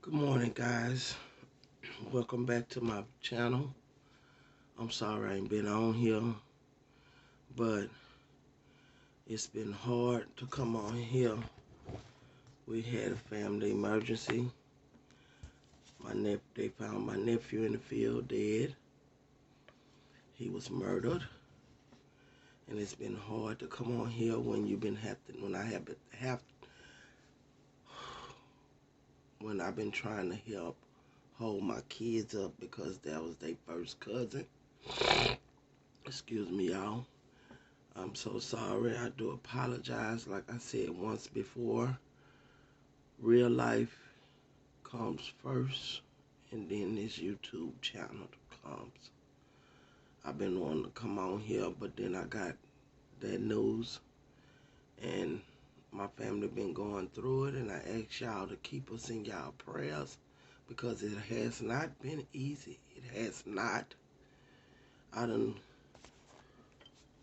Good morning, guys. Welcome back to my channel. I'm sorry I ain't been on here, but it's been hard to come on here. We had a family emergency. They found my nephew in the field dead. He was murdered, and it's been hard to come on here when when I've been trying to help hold my kids up because that was their first cousin. Excuse me, y'all. I'm so sorry. I do apologize. Like I said once before, real life comes first, and then this YouTube channel comes. I've been wanting to come on here, but then I got that news, and my family been going through it, and I ask y'all to keep us in y'all prayers because it has not been easy. It has not. I done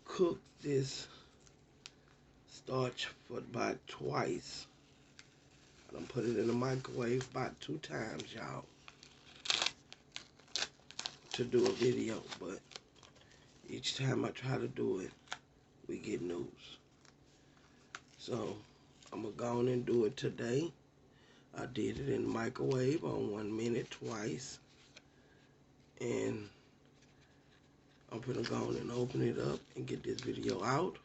cooked this starch for about twice. I done put it in the microwave about 2 times, y'all, to do a video, but each time I try to do it, we get news. So I'm gonna go on and do it today. I did it in the microwave on 1 minute twice, and I'm gonna go on and open it up and get this video out.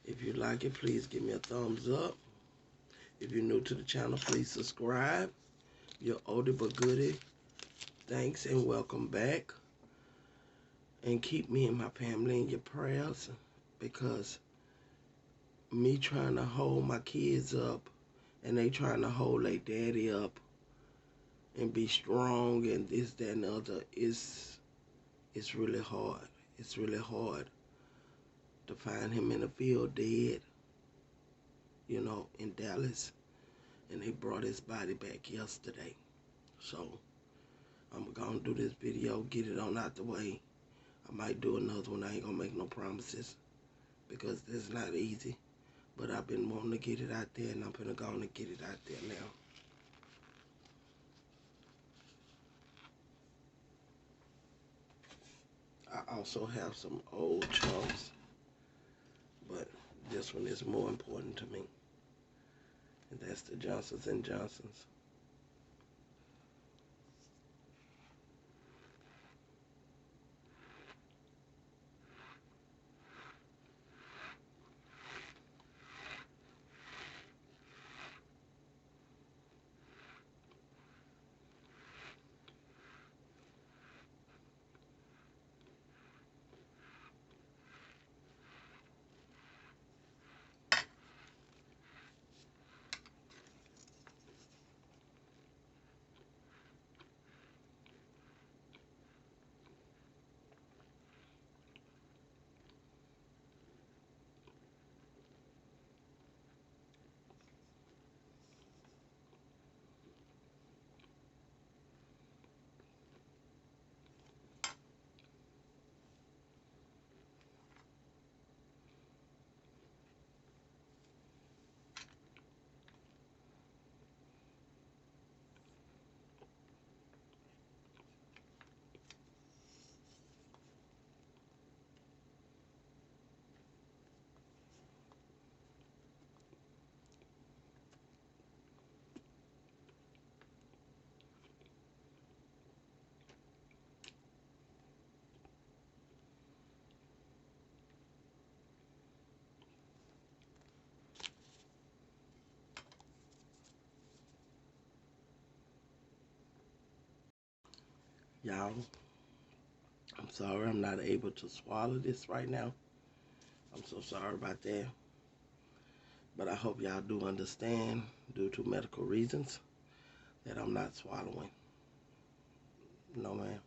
If you like it, please give me a thumbs up. If you're new to the channel, please subscribe. You're oldie but goodie. Thanks and welcome back. And keep me and my family in your prayers, because me trying to hold my kids up and they trying to hold their daddy up and be strong and this, that, and the other, it's really hard. It's really hard to find him in the field dead, in Dallas. And they brought his body back yesterday. So I'm gonna do this video, get it on out the way. I might do another one. I ain't gonna make no promises because it's not easy. But I've been wanting to get it out there, and I'm gonna go on and get it out there now. I also have some old chunks, but this one is more important to me. And that's the Johnsons & Johnsons. Y'all, I'm sorry I'm not able to swallow this right now. I'm so sorry about that. But I hope y'all do understand, due to medical reasons, that I'm not swallowing. No, ma'am.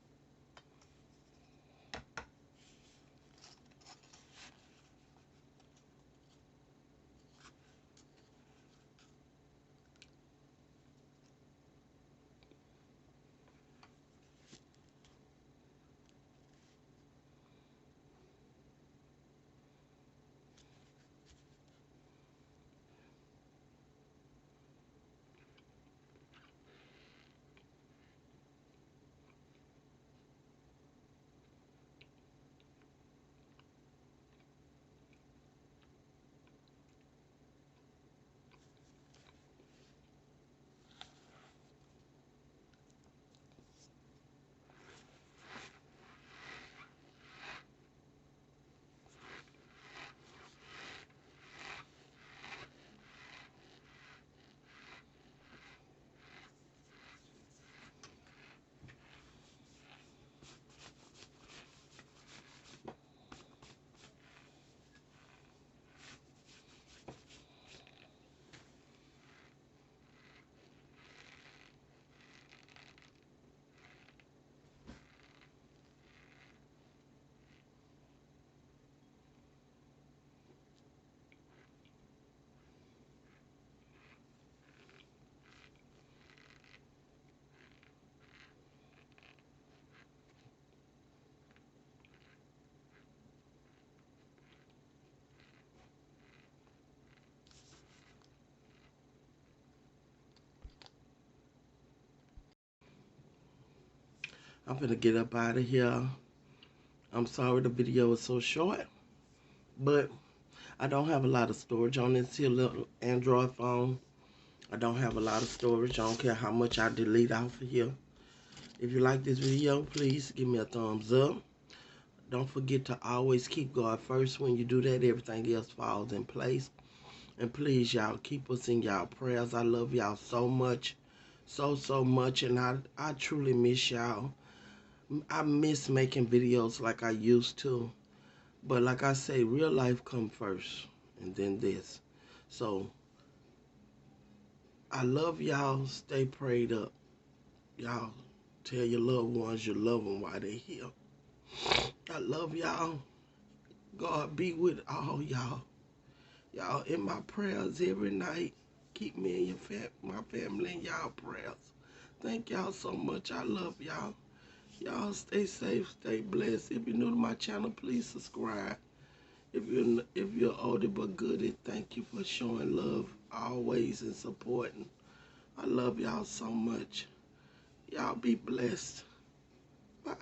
I'm finna get up out of here. I'm sorry the video is so short, but I don't have a lot of storage on this here little Android phone. I don't have a lot of storage. I don't care how much I delete off of here. If you like this video, please give me a thumbs up. Don't forget to always keep God first. When you do that, everything else falls in place. And please, y'all, keep us in y'all prayers. I love y'all so much. So much. And I truly miss y'all. I miss making videos like I used to. But like I say, real life come first. And then this. So, I love y'all. Stay prayed up. Y'all, tell your loved ones you love them while they're here. I love y'all. God be with all y'all. Y'all in my prayers every night. Keep me and my family in y'all prayers. Thank y'all so much. I love y'all. Y'all stay safe, stay blessed. If you're new to my channel, please subscribe. If you're oldie but goodie, thank you for showing love always and supporting. I love y'all so much. Y'all be blessed. Bye.